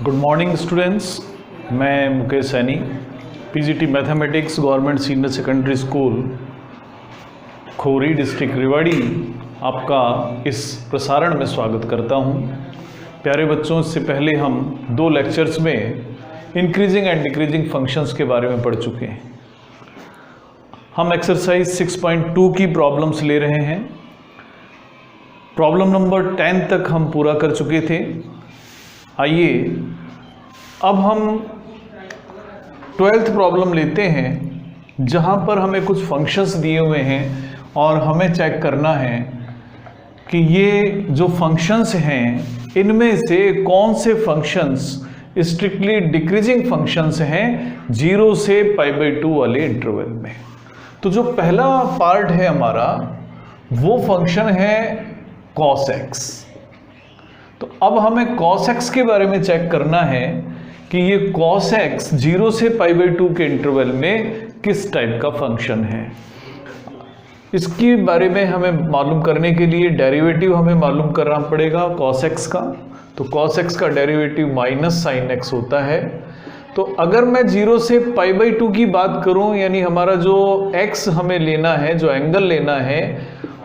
Good morning students, मैं Mukesh Saini PGT mathematics government senior secondary school Khori district Rewari आपका इस प्रसारण में स्वागत करता हूं। प्यारे बच्चों, इससे पहले हम 2 लेक्चर्स में इंक्रीजिंग एंड डिक्रीजिंग फंक्शंस के बारे में पढ़ चुके हैं। हम एक्सरसाइज 6.2 की प्रॉब्लम्स ले रहे हैं। प्रॉब्लम नंबर 10 तक हम पूरा कर चुके थे। आइए अब हम 12th प्रॉब्लम लेते हैं, जहां पर हमें कुछ फंक्शंस दिए हुए हैं और हमें चेक करना है कि ये जो फंक्शंस हैं इनमें से कौन से फंक्शंस स्ट्रिक्टली डिक्रीजिंग फंक्शंस हैं 0 से π/2 वाले इंटरवल में। तो जो पहला पार्ट है हमारा वो फंक्शन है cos x। तो अब हमें cos x के बारे में चेक करना है कि ये cos x 0 से π/2 के इंटरवल में किस टाइप का फंक्शन है। इसके बारे में हमें मालूम करने के लिए डेरिवेटिव हमें मालूम करना पड़ेगा cos x का। तो cos x का डेरिवेटिव माइनस साइन x होता है। तो अगर मैं 0 से π/2 की बात करूं, यानी हमारा जो x हमें लेना है, जो एंगल लेना है,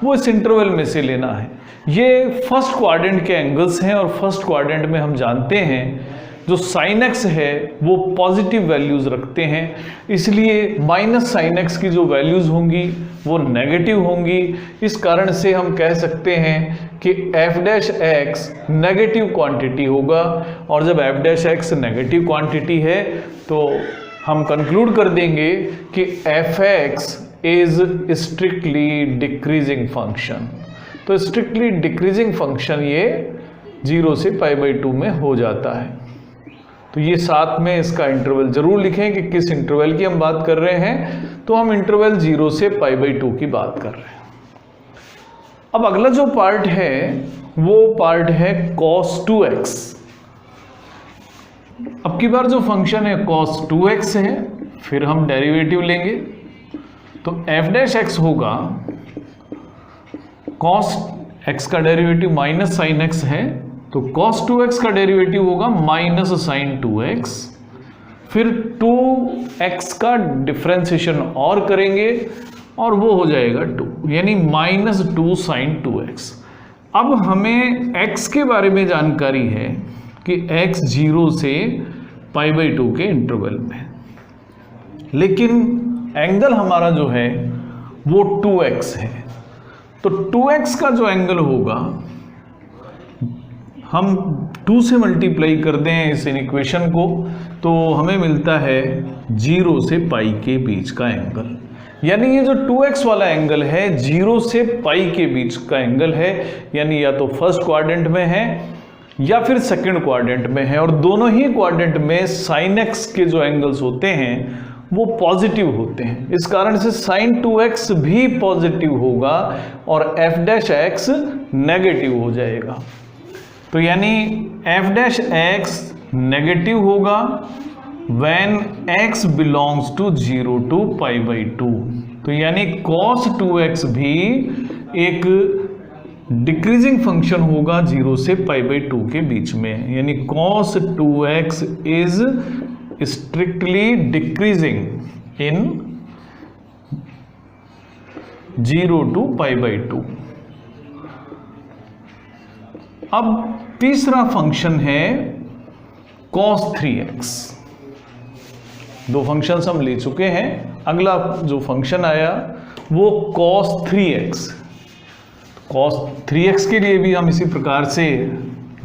वो इस इंटरवल में से लेना है। ये फर्स्ट क्वाड्रेंट के एंगल्स हैं और फर्स्ट क्वाड्रेंट में हम जानते हैं जो साइन x है वो पॉजिटिव वैल्यूज रखते हैं, इसलिए माइनस साइन x की जो वैल्यूज होंगी वो नेगेटिव होंगी। इस कारण से हम कह सकते हैं कि f' नेगेटिव क्वांटिटी होगा, और जब f' नेगेटिव क्वांटिटी है तो हम कंक्लूड कर देंगे कि f(x) is strictly decreasing function. तो स्ट्रिक्टली डिक्रीजिंग फंक्शन ये 0 से π/2 में हो जाता है। तो ये साथ में इसका इंटरवल जरूर लिखें कि किस इंटरवल की हम बात कर रहे हैं। तो हम इंटरवल 0 से π/2 की बात कर रहे हैं। अब अगला जो पार्ट है वो पार्ट है cos 2x। अब की बार जो फंक्शन है cos 2x है, फिर हम डेरिवेटिव लेंगे। तो f' होगा cos x का डेरिवेटिव माइनस साइन x है, तो cos 2x का डेरिवेटिव होगा माइनस साइन 2x। फिर 2x का डिफरेंशिएशन और करेंगे और वो हो जाएगा 2, यानी माइनस 2 साइन 2x। अब हमें x के बारे में जानकारी है कि x 0 से π/2 के इंटरवल में, लेकिन एंगल हमारा जो है वो 2x है। तो 2x का जो एंगल होगा, हम 2 से मल्टीप्लाई कर दें इस इक्वेशन को, तो हमें मिलता है 0 से π के बीच का एंगल। यानी ये जो 2x वाला एंगल है 0 से π के बीच का एंगल है, यानी या तो फर्स्ट क्वाड्रेंट में है या फिर सेकंड क्वाड्रेंट में है, और दोनों ही क्वाड्रेंट में साइन x के जो एंगल्स होते हैं वो पॉजिटिव होते हैं। इस कारण से साइन 2x भी पॉजिटिव होगा और f' नेगेटिव हो जाएगा। तो यानी f' नेगेटिव होगा when x belongs to 0 to π/2। तो यानी cos 2x भी एक डिक्रीजिंग फंक्शन होगा 0 से π/2 के बीच में, यानी cos 2x is strictly decreasing in 0 to π/2। अब तीसरा फंक्शन है cos 3x। 2 फंक्शंस हम ले चुके हैं। अगला जो फंक्शन आया वो cos 3x। cos 3x के लिए भी हम इसी प्रकार से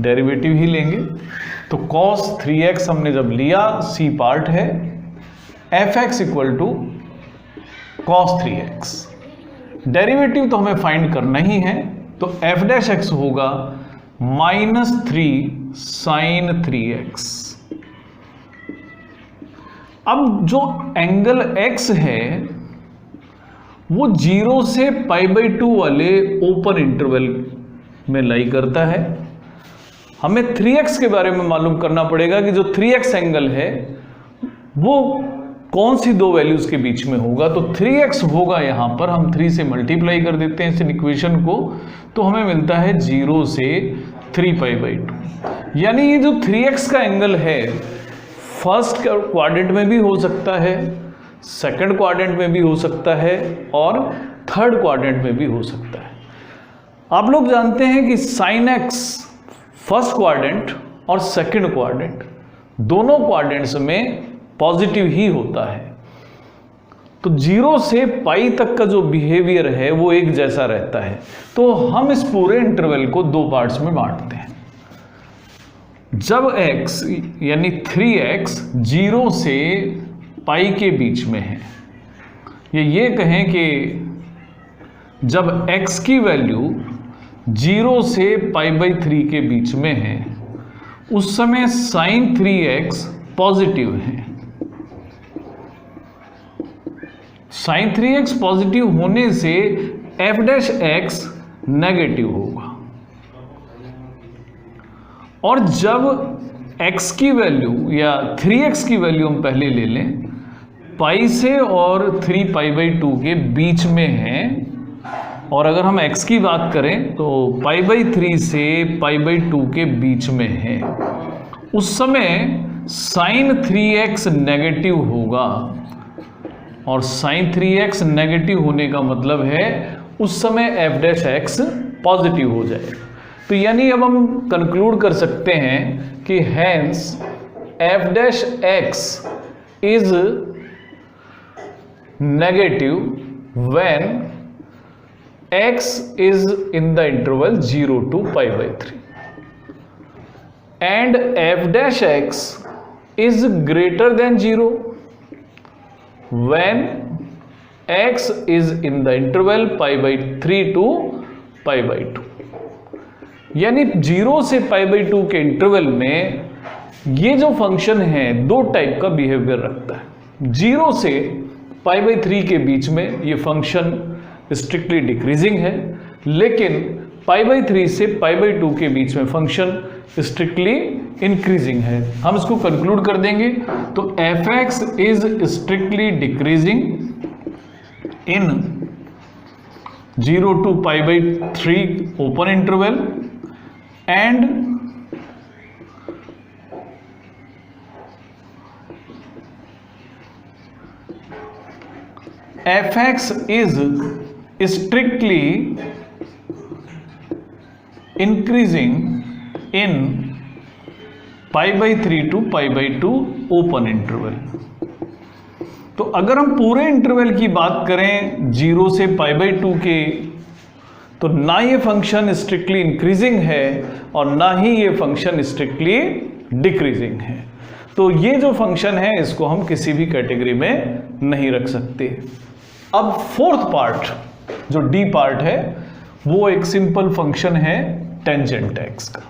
डेरिवेटिव ही लेंगे। तो cos 3x हमने जब लिया, सी पार्ट है, f(x) equal to cos 3x। Derivative तो हमें फाइंड करना ही है, तो f' होगा माइनस 3 साइन 3x। अब जो एंगल x है वो 0 से π/2 वाले ओपन इंटरवल में लाई करता है। हमें 3x के बारे में मालूम करना पड़ेगा कि जो 3x एंगल है वो कौन सी 2 वैल्यूज के बीच में होगा। तो 3x होगा, यहां पर हम 3 से मल्टीप्लाई कर देते हैं इस इक्वेशन को, तो हमें मिलता है 0 से 3π/2। यानी ये जो 3x का एंगल है फर्स्ट क्वाड्रेंट में भी हो सकता है, सेकंड क्वाड्रेंट में भी हो सकता है और थर्ड क्वाड्रेंट में भी हो सकता है। आप लोग जानते हैं कि sin x फर्स्ट क्वाड्रेंट और सेकंड क्वाड्रेंट दोनों क्वाड्रेंट्स में पॉजिटिव ही होता है, तो 0 से पाई तक का जो बिहेवियर है वो एक जैसा रहता है। तो हम इस पूरे इंटरवल को दो पार्ट्स में बांटते हैं। जब x यानी 3x 0 से पाई के बीच में है, ये कहें कि जब x की वैल्यू 0 से π/3 के बीच में है उस समय sin 3x पॉजिटिव है। sin 3x पॉजिटिव होने से f' नेगेटिव होगा, और जब x की वैल्यू या 3x की वैल्यू हम पहले ले लें, पाई से और 3π/2 के बीच में है, और अगर हम x की बात करें तो π/3 से π/2 के बीच में है, उस समय sin 3x नेगेटिव होगा। और sin 3x नेगेटिव होने का मतलब है उस समय f' पॉजिटिव हो जाएगा। तो यानी अब हम कंक्लूड कर सकते हैं कि hence f' is negative when x is in the interval 0 to π/3 and f' is greater than 0 when x is in the interval π/3 to π/2। यानी 0 से π/2 के इंटरवल में ये जो फंक्शन है दो टाइप का बिहेवियर रखता है। 0 से π/3 के बीच में ये फंक्शन स्ट्रिक्टली डिक्रीजिंग है, लेकिन π/3 से π/2 के बीच में फंक्शन स्ट्रिक्टली इंक्रीजिंग है। हम इसको कंक्लूड कर देंगे। तो f(x) is strictly decreasing in 0 to π/3 open interval and f(x) is strictly increasing in π/3 to π/2 open interval. तो अगर हम पूरे इंटरवल की बात करें 0 से π/2 के, तो ना ये फंक्शन स्ट्रिक्टली इंक्रीजिंग है और ना ही ये फंक्शन स्ट्रिक्टली डिक्रीजिंग है। तो ये जो फंक्शन है इसको हम किसी भी कैटेगरी में नहीं रख सकते। अब फोर्थ पार्ट जो डी पार्ट है वो एक सिंपल फंक्शन है टेंजेंट x का।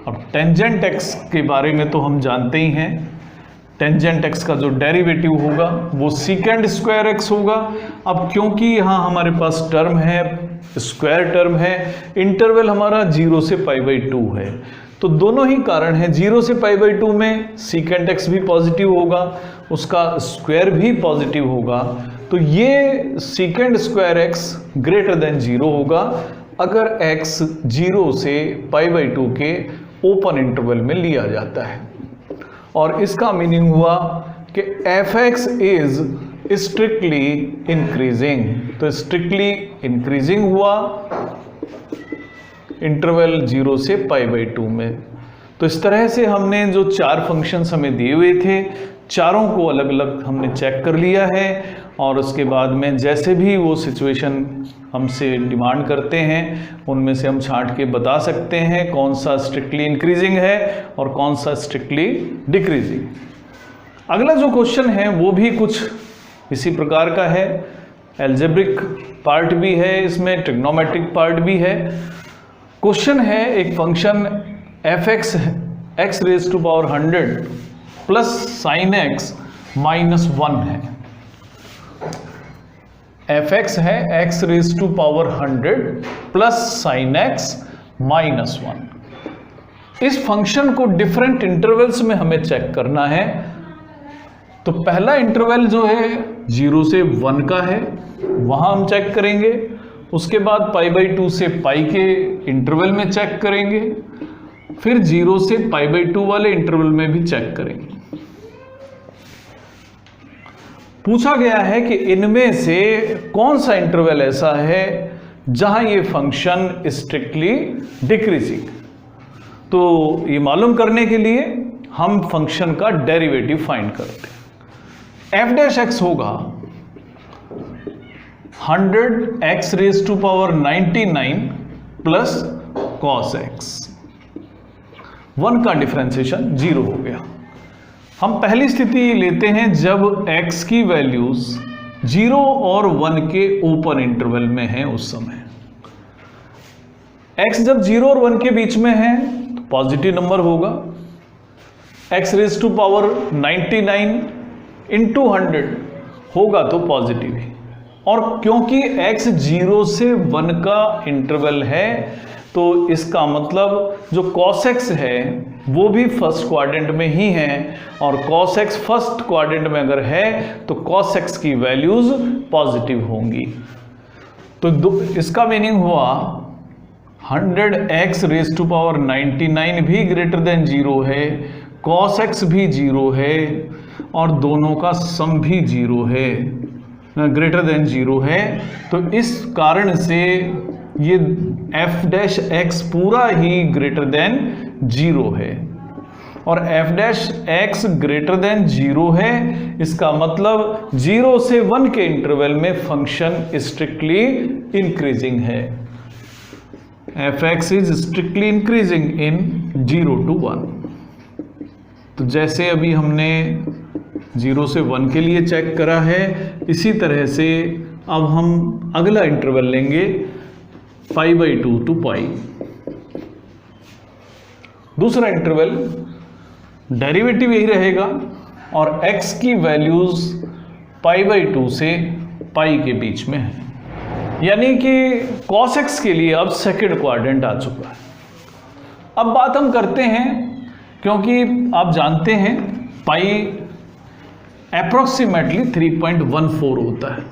अब टेंजेंट x के बारे में तो हम जानते ही हैं। टेंजेंट x का जो डेरिवेटिव होगा वो सेकंड स्क्वायर x होगा। अब क्योंकि यहाँ हमारे पास टर्म है, स्क्वायर टर्म है, इंटरवल हमारा 0 से π/2 है, तो दोनों ही कारण हैं। 0 से π/2 में सेकंड x भी पॉजिटिव होगा, उसका स्क्वायर भी पॉजिटिव होगा, तो ये second square x greater than 0 होगा अगर x 0 से π/2 के ओपन इंटरवल में लिया जाता है। और इसका मीनिंग हुआ कि f(x) इज स्ट्रिक्टली इंक्रीजिंग। तो स्ट्रिक्टली इंक्रीजिंग हुआ इंटरवल 0 से π/2 में। तो इस तरह से हमने जो चार फंक्शंस हमें दिए हुए थे, चारों को अलग अलग हमने चेक कर लिया है, और उसके बाद में जैसे भी वो सिचुएशन हमसे डिमांड करते हैं उनमें से हम छांट के बता सकते हैं कौन सा स्ट्रिक्टली इंक्रीजिंग है और कौन सा स्ट्रिक्टली डिक्रीजिंग। अगला जो क्वेश्चन है वो भी कुछ इसी प्रकार का है। एल्जेब्रिक पार्ट भी है, इसमें ट्रिग्नोमेट्रिक पार्ट भी है। क्वेश्चन है एक function f(x) x⁻100 plus sin x -1 है। f(x) है x⁻100 प्लस sin x -1। इस फंक्शन को डिफरेंट इंटरवल्स में हमें चेक करना है। तो पहला इंटरवल जो है 0 से 1 का है, वहां हम चेक करेंगे। उसके बाद π/2 से पाई के इंटरवल में चेक करेंगे। फिर 0 से π/2 वाले इंटरवल में भी चेक करेंगे। पूछा गया है कि इनमें से कौन सा इंटरवल ऐसा है जहां ये फंक्शन स्ट्रिक्टली डिक्रीजिंग। तो ये मालूम करने के लिए हम फंक्शन का डेरिवेटिव फाइंड करते हैं। f' होगा 100x⁻99 प्लस cos x। 1 का डिफरेंशिएशन 0 हो गया। हम पहली स्थिति लेते हैं जब x की वैल्यूज 0 और 1 के ओपन इंटरवल में है। उस समय x जब 0 और 1 के बीच में है तो पॉजिटिव नंबर होगा। x⁻99 इंटू 100 होगा तो पॉजिटिव ही। और क्योंकि x 0 से 1 का इंटरवल है तो इसका मतलब जो cos x है वो भी फर्स्ट क्वाड्रेंट में ही है, और cos x फर्स्ट क्वाड्रेंट में अगर है तो cos x की वैल्यूज पॉजिटिव होंगी। तो इसका मीनिंग हुआ 100x⁻99 भी ग्रेटर देन 0 है, cos x भी 0 है, और दोनों का सम भी 0 है, ग्रेटर देन 0 है। तो इस कारण से ये f' पूरा ही ग्रेटर देन 0 है, और f' ग्रेटर देन 0 है। इसका मतलब 0 से 1 के इंटरवल में फंक्शन स्ट्रिक्टली इंक्रीजिंग है। f(x) is strictly increasing in 0 to 1। तो जैसे अभी हमने 0 से 1 के लिए चेक करा है, इसी तरह से अब हम अगला इंटरवल लेंगे π/2 to π। दूसरा इंटरवल डेरिवेटिव यही रहेगा और x की वैल्यूज π/2 से π के बीच में है, यानी कि cos x के लिए अब सेकेंड क्वाड्रेंट आ चुका है। अब बात हम करते हैं, क्योंकि आप जानते हैं पाई अप्रोक्सीमेटली 3.14 होता है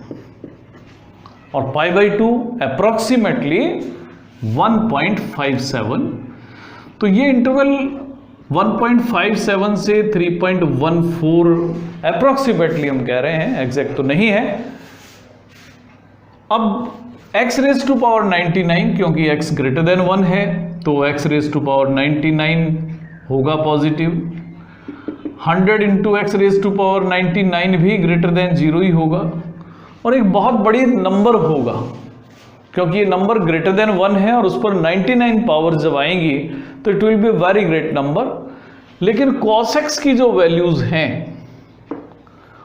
और π/2 अप्रोक्सीमेटली 1.57। तो ये इंटरवल 1.57 से 3.14 अप्रोक्सीमेटली हम कह रहे हैं, एग्जैक्ट तो नहीं है। अब x⁻99, क्योंकि x ग्रेटर देन 1 है तो x⁻99 होगा पॉजिटिव। 100 इंटू x⁻99 भी ग्रेटर देन 0 ही होगा, और एक बहुत बड़ी नंबर होगा क्योंकि ये नंबर ग्रेटर देन 1 है और उस पर 99 पावर जब आएंगी तो it will be very great number. लेकिन cos x की जो वैल्यूज हैं,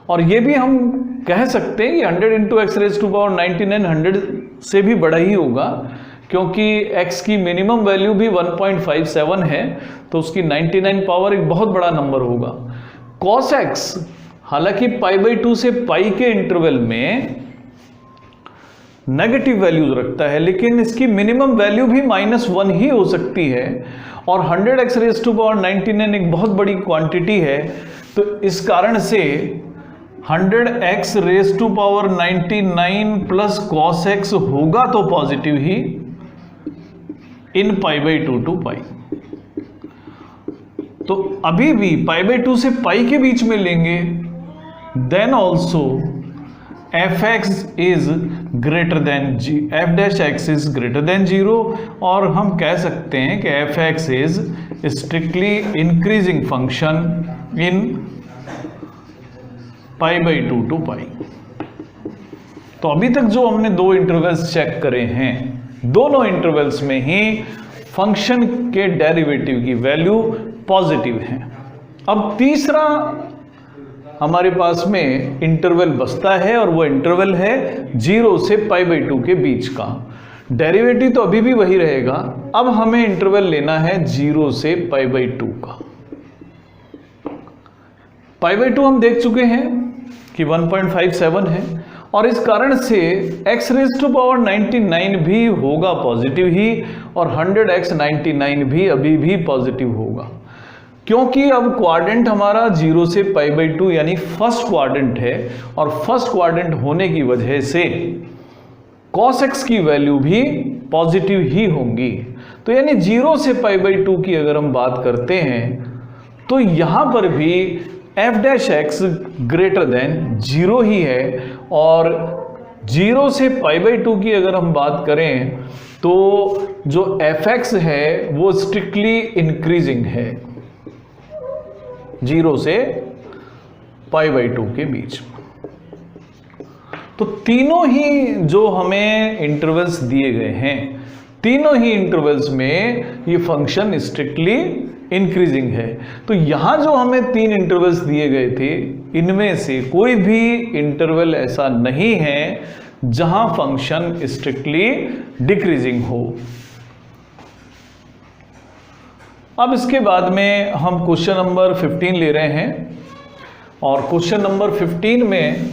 और ये भी हम कह सकते हैं कि 100 इंटू x⁻99 100 से भी बड़ा ही होगा, क्योंकि x की मिनिमम वैल्यू भी 1.57 है, तो उसकी 99 पावर एक बहुत बड़ा नंबर होगा। cos x हालांकि π/2 से π के इंटरवल में नेगेटिव वैल्यूज रखता है, लेकिन इसकी मिनिमम वैल्यू भी -1 ही हो सकती है, और 100x⁻99 एक बहुत बड़ी क्वांटिटी है। तो इस कारण से 100x⁻99 प्लस cos x होगा तो पॉजिटिव ही इन π/2 to π। तो अभी भी π/2 से π के बीच में लेंगे, then also f(x) is greater than f'(x) is greater than 0, और हम कह सकते हैं कि f(x) is strictly increasing function in π/2 to π। तो अभी तक जो हमने दो इंटरवल्स चेक करे हैं, दोनों इंटरवल्स में ही फंक्शन के डेरिवेटिव की वैल्यू पॉजिटिव है। अब तीसरा हमारे पास में इंटरवल बचता है, और वो इंटरवल है 0 से π/2 के बीच का। डेरिवेटिव तो अभी भी वही रहेगा, अब हमें इंटरवल लेना है 0 से π/2 का। π/2 हम देख चुके हैं कि 1.57 है, और इस कारण से x⁻99 भी होगा पॉजिटिव ही, और 100x99 भी अभी भी पॉजिटिव होगा, क्योंकि अब क्वाड्रेंट हमारा 0 से π/2 यानी फर्स्ट क्वाड्रेंट है, और फर्स्ट क्वाड्रेंट होने की वजह से cos x की वैल्यू भी पॉजिटिव ही होंगी। तो यानी 0 से π/2 की अगर हम बात करते हैं तो यहां पर भी f dash x greater than 0 ही है, और 0 से π/2 की अगर हम बात करें तो जो fx है वो स्ट्रिक्टली इंक्रीजिंग है 0 से π/2 के बीच। तो तीनों ही जो हमें इंटरवल्स दिए गए हैं, तीनों ही इंटरवल्स में ये फंक्शन स्ट्रिक्टली इंक्रीजिंग है। तो यहां जो हमें 3 इंटरवल्स दिए गए थे, इनमें से कोई भी इंटरवल ऐसा नहीं है जहां फंक्शन स्ट्रिक्टली डिक्रीजिंग हो। अब इसके बाद में हम क्वेश्चन नंबर 15 ले रहे हैं, और क्वेश्चन नंबर 15 में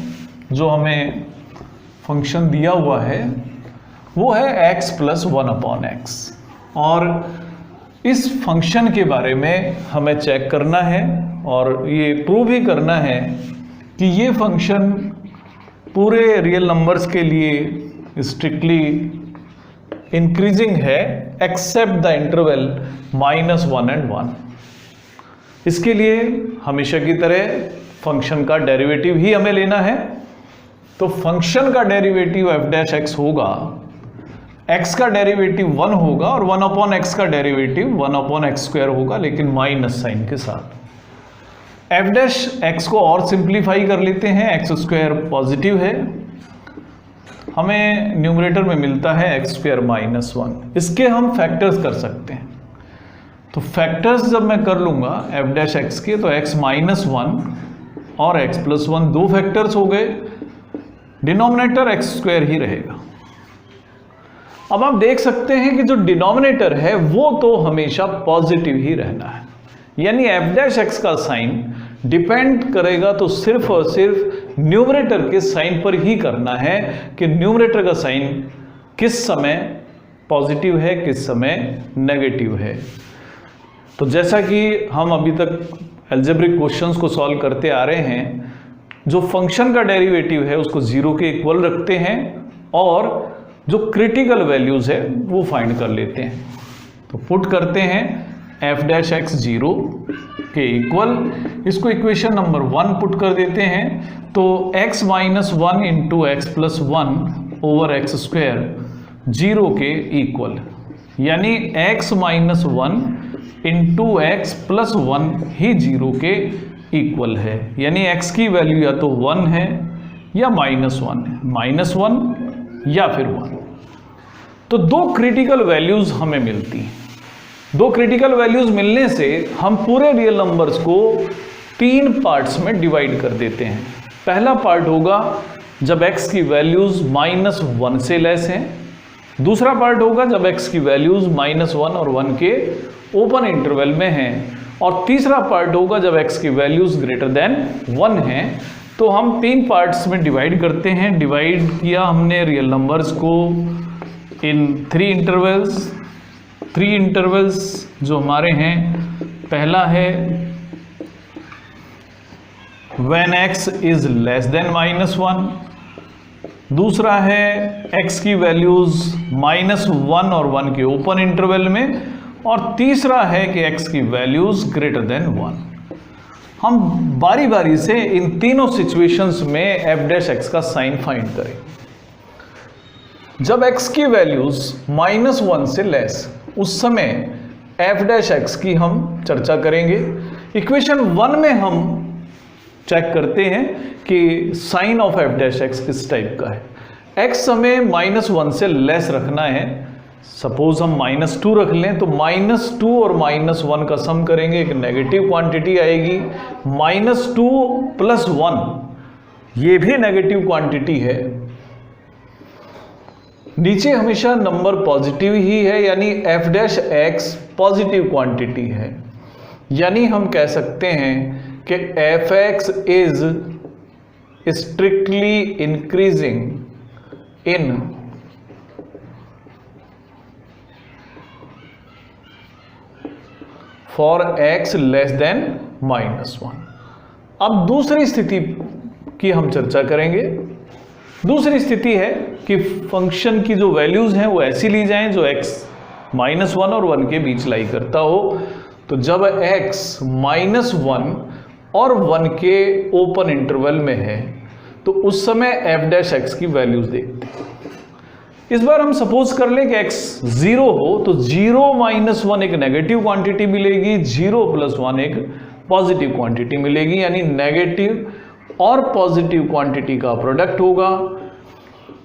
जो हमें फंक्शन दिया हुआ है वो है x + 1/x, और इस फंक्शन के बारे में हमें चेक करना है और ये प्रूव भी करना है कि ये फंक्शन पूरे रियल नंबर्स के लिए स्ट्रिक्टली इंक्रीजिंग है एक्सेप्ट द इंटरवल -1 और 1। इसके लिए हमेशा की तरह फंक्शन का डेरिवेटिव ही हमें लेना है। तो फंक्शन का डेरिवेटिव f डैश x होगा, x का डेरिवेटिव 1 होगा और 1/x का डेरिवेटिव 1/x² होगा, लेकिन माइनस साइन के साथ। f डैश x को और सिंप्लीफाई कर लेते हैं, x² पॉजिटिव है, हमें न्यूमरेटर में मिलता है x² - 1। इसके हम फैक्टर्स कर सकते हैं। तो फैक्टर्स जब मैं कर लूंगा f डैश x के, तो x - 1 और x + 1 दो फैक्टर्स हो गए, डिनोमिनेटर x² ही रहेगा। अब आप देख सकते हैं कि जो डिनोमिनेटर है वो तो हमेशा पॉजिटिव ही रहना है, यानी f डैश x का साइन डिपेंड करेगा तो सिर्फ और सिर्फ न्यूमरेटर के साइन पर ही करना है कि न्यूमरेटर का साइन किस समय पॉजिटिव है, किस समय नेगेटिव है। तो जैसा कि हम अभी तक अलजेब्रिक क्वेश्चंस को सॉल्व करते आ रहे हैं, जो फंक्शन का डेरिवेटिव है उसको 0 के इक्वल रखते हैं और जो क्रिटिकल वैल्यूज है वो फाइंड कर लेते हैं। तो पुट करते हैं f डैश x 0 के इक्वल, इसको इक्वेशन नंबर 1 पुट कर देते हैं, तो x - 1 × x + 1/x² 0 के इक्वल, यानी x - 1 × x + 1 ही 0 के इक्वल है, यानी x की वैल्यू या तो 1 है या -1 है, -1 या फिर 1। तो दो क्रिटिकल वैल्यूज हमें मिलती हैं। दो क्रिटिकल वैल्यूज मिलने से हम पूरे रियल नंबर्स को 3 पार्ट्स में डिवाइड कर देते हैं। पहला पार्ट होगा जब x की वैल्यूज -1 से लेस हैं, दूसरा पार्ट होगा जब x की वैल्यूज -1 और 1 के ओपन इंटरवल में हैं, और तीसरा पार्ट होगा जब x की वैल्यूज ग्रेटर देन 1 हैं। तो हम 3 पार्ट्स में डिवाइड करते हैं। डिवाइड किया हमने रियल नंबर्स को इन 3 इंटरवल्स। 3 इंटरवल्स जो हमारे हैं, पहला है when x is less than -1, दूसरा है x की वैल्यूज -1 और 1 के ओपन इंटरवल में, और तीसरा है कि x की वैल्यूज ग्रेटर देन 1। हम बारी बारी से इन तीनों सिचुएशंस में f डैश x का साइन फाइंड करें। जब x की वैल्यूज -1 से लेस, उस समय f डैश x की हम चर्चा करेंगे। इक्वेशन 1 में हम चेक करते हैं कि sine of f dash x किस टाइप का है। x हमें -1 से लेस रखना है। सपोज हम -2 रख लें, तो -2 और -1 का सम करेंगे, एक नेगेटिव क्वांटिटी आएगी। -2 + 1 ये भी नेगेटिव क्वांटिटी है। नीचे हमेशा नंबर पॉजिटिव ही है, यानी f dash x positive quantity है, यानी हम कह सकते हैं कि f(x) is strictly increasing in for x less than -1। अब दूसरी स्थिति की हम चर्चा करेंगे। दूसरी स्थिति है कि फंक्शन की जो वैल्यूज हैं वो ऐसी ली जाएं जो x -1 और 1 के बीच लाई करता हो। तो जब x -1 और 1 के ओपन इंटरवल में है तो उस समय f' की वैल्यूज देखते हैं। इस बार हम सपोज कर लें कि x 0 हो तो 0 - 1 एक नेगेटिव क्वांटिटी मिलेगी, 0 + 1 एक पॉजिटिव क्वांटिटी मिलेगी, यानी नेगेटिव और पॉजिटिव क्वांटिटी का प्रोडक्ट होगा,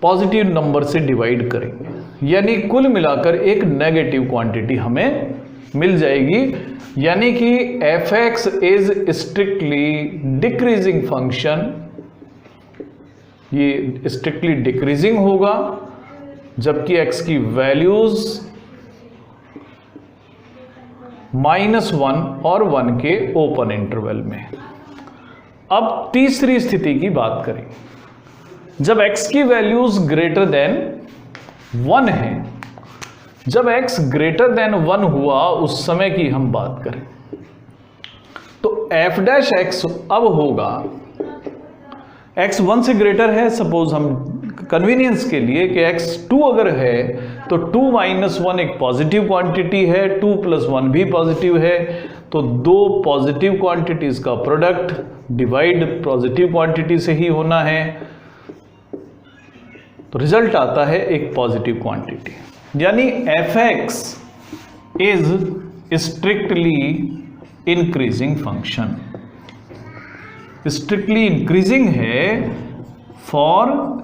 पॉजिटिव नंबर से डिवाइड करेंगे, यानी कुल मिलाकर एक नेगेटिव क्वांटिटी हमें मिल जाएगी। यानी कि f(x) is strictly decreasing function, ये स्ट्रिक्टली डिक्रीजिंग होगा, जबकि x की वैल्यूज -1 और 1 के ओपन इंटरवल में। अब तीसरी स्थिति की बात करें, जब x की वैल्यूज ग्रेटर देन 1 है, जब x ग्रेटर देन 1 हुआ उस समय की हम बात करें तो f' अब होगा, x 1 से ग्रेटर है, सपोज हम कन्वीनियंस के लिए कि x 2 अगर है तो 2 - 1 एक पॉजिटिव क्वांटिटी है, 2 + 1 भी पॉजिटिव है, तो दो पॉजिटिव क्वांटिटीज का प्रोडक्ट डिवाइड पॉजिटिव क्वांटिटी से ही होना है, तो रिजल्ट आता है एक पॉजिटिव क्वांटिटी। यानी f(x) is strictly increasing function, strictly increasing है फॉर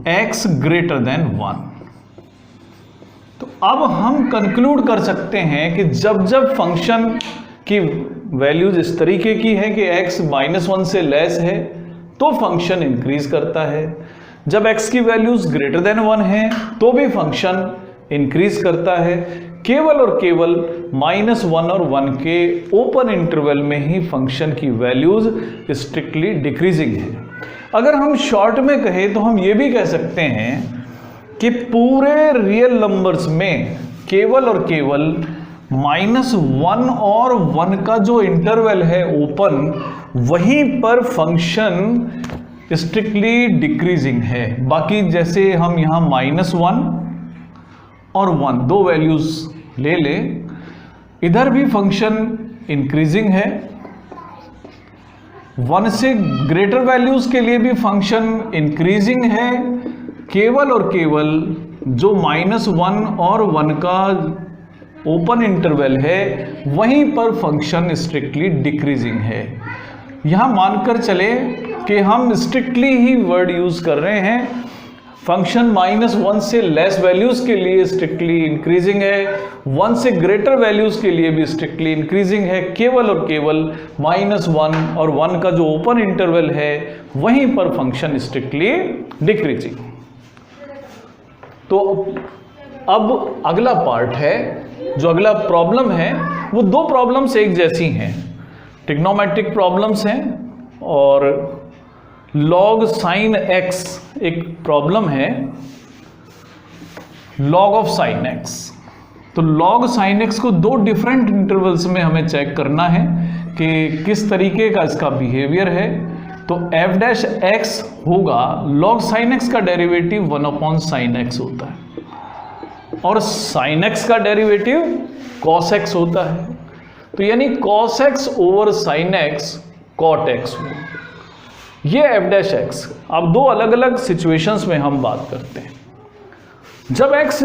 x ग्रेटर देन 1। तो अब हम कंक्लूड कर सकते हैं कि जब जब फंक्शन की वैल्यूज इस तरीके की है कि x -1 से लेस है तो फंक्शन इंक्रीज करता है, जब x की वैल्यूज ग्रेटर देन 1 है तो भी फंक्शन इंक्रीज करता है, केवल और केवल -1 और 1 के ओपन इंटरवल में ही फंक्शन की वैल्यूज स्ट्रिक्टली डिक्रीजिंग है। अगर हम शॉर्ट में कहें तो हम ये भी कह सकते हैं कि पूरे रियल नंबर्स में केवल और केवल -1 और 1 का जो इंटरवल है ओपन, वहीं पर फंक्शन स्ट्रिक्टली डिक्रीजिंग है। बाकी जैसे हम यहाँ -1 और 1 दो वैल्यूज ले ले, इधर भी फंक्शन इंक्रीजिंग है, 1 से ग्रेटर वैल्यूज के लिए भी फंक्शन इंक्रीजिंग है, केवल और केवल जो -1 और 1 का ओपन इंटरवल है वहीं पर फंक्शन स्ट्रिक्टली डिक्रीजिंग है। यहां मानकर चले कि हम स्ट्रिक्टली ही वर्ड यूज कर रहे हैं, फंक्शन -1 से लेस वैल्यूज के लिए स्ट्रिक्टली इंक्रीजिंग है, 1 से ग्रेटर वैल्यूज के लिए भी स्ट्रिक्टली इंक्रीजिंग है, केवल और केवल -1 और 1 का जो ओपन इंटरवल है वहीं पर फंक्शन स्ट्रिक्टली डिक्रीजिंग। तो अब अगला पार्ट है, जो अगला प्रॉब्लम है वो दो प्रॉब्लम्स एक जैसी हैं, ट्रिग्नोमेट्रिक प्रॉब्लम्स हैं और log sin x एक प्रॉब्लम है, log ऑफ sin x। तो log sin x को दो डिफरेंट इंटरवल्स में हमें चेक करना है कि किस तरीके का इसका बिहेवियर है। तो f' होगा, log sin x का डेरिवेटिव 1/sin x होता है और sin x का डेरिवेटिव cos x होता है, तो यानी cos x over sin x cot x हुआ। ये f'। अब दो अलग अलग सिचुएशंस में हम बात करते हैं। जब x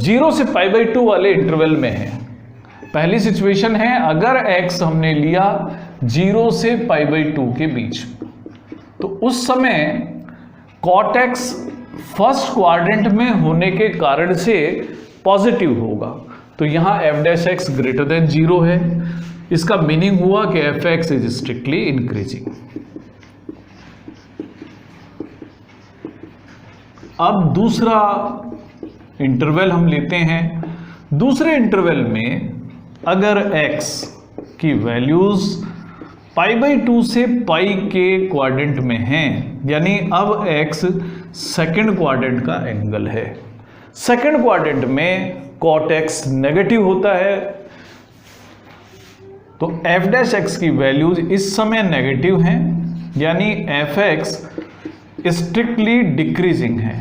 0 से π/2 वाले इंटरवल में है, पहली सिचुएशन है अगर x हमने लिया 0 से π/2 के बीच, तो उस समय cot x फर्स्ट क्वाड्रेंट में होने के कारण से पॉजिटिव होगा, तो यहां f' ग्रेटर देन 0 है। इसका मीनिंग हुआ कि f(x) इज स्ट्रिक्टली इंक्रीजिंग। अब दूसरा इंटरवल हम लेते हैं। दूसरे इंटरवल में अगर x की वैल्यूज π/2 से π के क्वाड्रेंट में हैं, यानी अब x सेकंड क्वाड्रेंट का एंगल है, सेकंड क्वाड्रेंट में cot x नेगेटिव होता है, तो f' की वैल्यूज इस समय नेगेटिव हैं, यानी f(x) स्ट्रिक्टली डिक्रीजिंग है,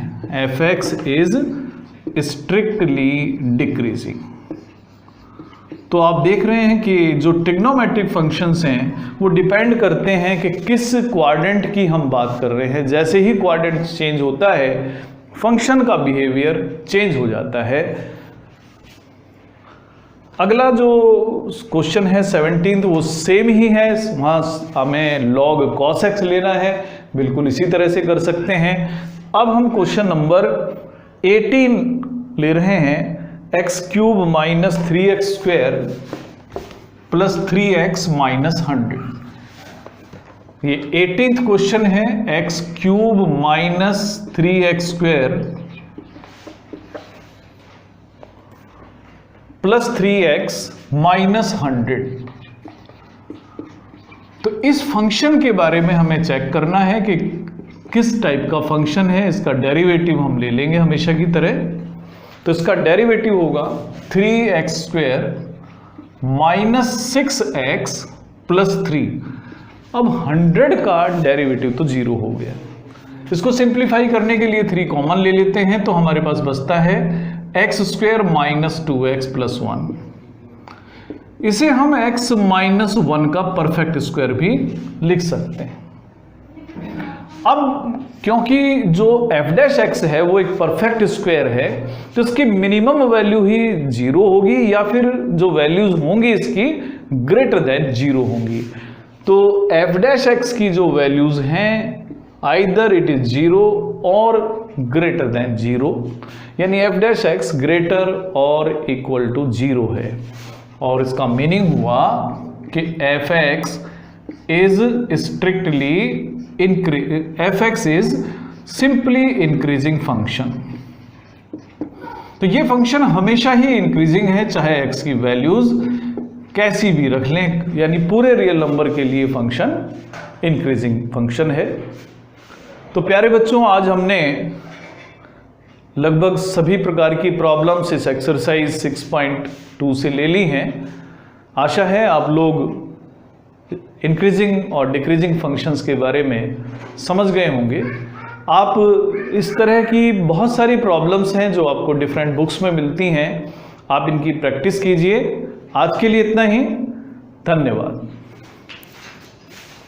f(x) इज स्ट्रिक्टली डिक्रीजिंग। तो आप देख रहे हैं कि जो ट्रिग्नोमेट्रिक फंक्शंस हैं वो डिपेंड करते हैं कि किस क्वाड्रेंट की हम बात कर रहे हैं। जैसे ही क्वाड्रेंट चेंज होता है फंक्शन का बिहेवियर चेंज हो जाता है। अगला जो क्वेश्चन है 17th वो सेम ही है, वहाँ हमें log cos x लेना है, बिल्कुल इसी तरह से कर सकते हैं। अब हम क्वेश्चन नंबर 18 ले रहे हैं, x³ minus 3x square plus 3x minus 100। ये 18th क्वेश्चन है, x³ minus 3x square plus 3x minus 100। तो इस फंक्शन के बारे में हमें चेक करना है कि किस टाइप का फंक्शन है। इसका डेरिवेटिव हम ले लेंगे हमेशा की तरह। तो इसका डेरिवेटिव होगा 3x square minus 6x plus 3। अब 100 का डेरिवेटिव तो 0 हो गया। इसको सिंप्लीफाई करने के लिए 3 कॉमन ले लेते हैं, तो हमारे पास बचता है x square minus 2x plus 1। इसे हम x माइनस 1 का परफेक्ट स्क्वायर भी लिख सकते हैं। अब क्योंकि जो f डैश x है वो एक परफेक्ट स्क्वायर है, तो इसकी मिनिमम वैल्यू ही 0 होगी या फिर जो वैल्यूज होंगी इसकी ग्रेटर देन 0 होंगी। तो f डैश x की जो वैल्यूज हैं आइदर इट इज 0 और ग्रेटर देन 0, यानी f डैश x ग्रेटर और इक्वल टू 0 है। और इसका मीनिंग हुआ कि f(x) is strictly f(x) is simply increasing function. तो ये फंक्शन हमेशा ही इंक्रीजिंग है, चाहे x की वैल्यूज कैसी भी रख लें, यानी पूरे रियल नंबर के लिए फंक्शन इंक्रीजिंग फंक्शन है। तो प्यारे बच्चों, आज हमने लगभग सभी प्रकार की प्रॉब्लम्स इस एक्सरसाइज 6.2 से ले ली हैं। आशा है आप लोग इंक्रीजिंग और डिक्रीजिंग फंक्शंस के बारे में समझ गए होंगे। आप इस तरह की बहुत सारी प्रॉब्लम्स हैं जो आपको डिफरेंट बुक्स में मिलती हैं, आप इनकी प्रैक्टिस कीजिए। आज के लिए इतना ही, धन्यवाद।